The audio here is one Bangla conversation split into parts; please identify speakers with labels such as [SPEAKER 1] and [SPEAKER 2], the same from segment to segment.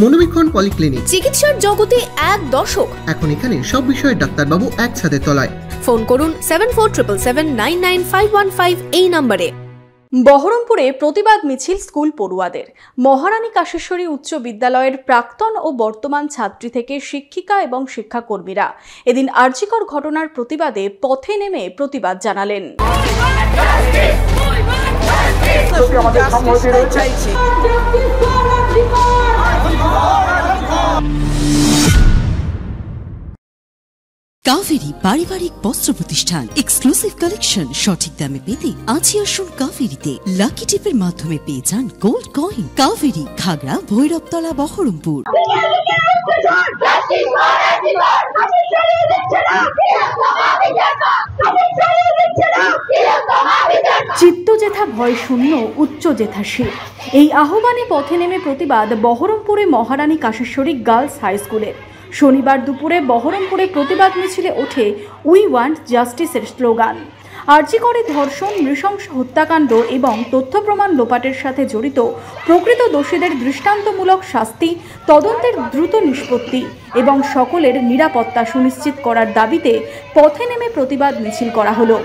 [SPEAKER 1] মনোবীক্ষণ পলিক্লিনিক,
[SPEAKER 2] চিকিৎসার জগতে এক দশক।
[SPEAKER 1] এখন এখানে সব বিষয়ে ডাক্তারবাবু এক ছাদের তলায়।
[SPEAKER 2] ফোন করুন 7477799515 এই নম্বরে।
[SPEAKER 3] বহরমপুরে প্রতিবাদ মিছিল স্কুল পড়ুয়াদের। মহারানী কাশেশ্বরী উচ্চ বিদ্যালয়ের প্রাক্তন ও বর্তমান ছাত্রী থেকে শিক্ষিকা এবং শিক্ষাকর্মীরা এদিন আরজিকর ঘটনার প্রতিবাদে পথে নেমে প্রতিবাদ জানালেন।
[SPEAKER 4] কাভেরি পারিবারিক বস্ত্র প্রতিষ্ঠান, এক্সক্লুসিভ কালেকশন সঠিক দামে পেতে আজই আসুন কাভেরিতে। লাকি টিপের মাধ্যমে পেয়ে যান গোল্ড কয়েন। কাভেরি, খাগড়া, ভৈরবতলা, বহরমপুর।
[SPEAKER 3] চিত্ত জেঠা ভয় শূন্য, উচ্চ জেঠা সে। এই আহ্বানে পথে নেমে প্রতিবাদ বহরমপুরে মহারানী কাশেশ্বরী গার্লস হাই স্কুলের। শনিবার দুপুরে বহরমপুরে প্রতিবাদ মিছিলে ওঠে উই ওয়ান্ট জাস্টিসের স্লোগান। আরজিকরে ধর্ষণ, নৃশংস হত্যাকাণ্ড এবং তথ্য প্রমাণ লোপাটের সাথে জড়িত প্রকৃত দোষীদের দৃষ্টান্তমূলক শাস্তি, তদন্তের দ্রুত নিষ্পত্তি এবং সকলের নিরাপত্তা সুনিশ্চিত করার দাবিতে পথে নেমে প্রতিবাদ মিছিল করা হলো।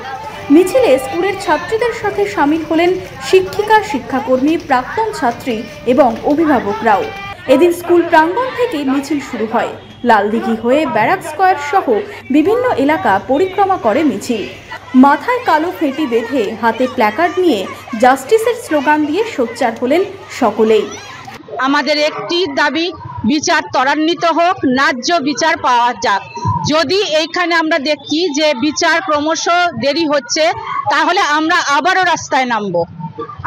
[SPEAKER 3] মিছিলে স্কুলের ছাত্রীদের সাথে সামিল হলেন শিক্ষিকা, শিক্ষাকর্মী, প্রাক্তন ছাত্রী এবং অভিভাবকরাও। এদিন স্কুল প্রাঙ্গণ থেকে মিছিল শুরু হয়। লালদিঘি হয়ে ব্যারাক স্কয়ার সহ বিভিন্ন এলাকা পরিক্রমা করে মিছিল। মাথায় কালো ফেঁটি বেঁধে হাতে প্ল্যাকার্ড নিয়ে জাস্টিসের স্লোগান দিয়ে সোচ্চার হলেন সকলেই।
[SPEAKER 5] আমাদের একটি দাবি, বিচার ত্বরান্বিত হোক, ন্যায্য বিচার পাওয়া যাক। যদি এইখানে আমরা দেখি যে বিচার ক্রমশ দেরি হচ্ছে, তাহলে আমরা আবারও রাস্তায় নামবো।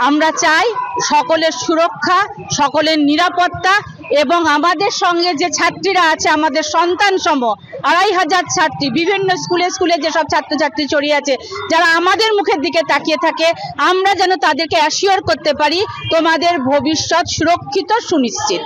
[SPEAKER 5] আমরা চাই সকলের সুরক্ষা, সকলের নিরাপত্তা এবং আমাদের সঙ্গে যে ছাত্রীরা আছে, আমাদের সন্তান সম 2500 ছাত্রী, বিভিন্ন স্কুলে স্কুলে যেসব ছাত্রছাত্রী ছড়িয়ে আছে, যারা আমাদের মুখের দিকে তাকিয়ে থাকে, আমরা যেন তাদেরকে অ্যাসিওর করতে পারি তোমাদের ভবিষ্যৎ সুরক্ষিত, সুনিশ্চিত।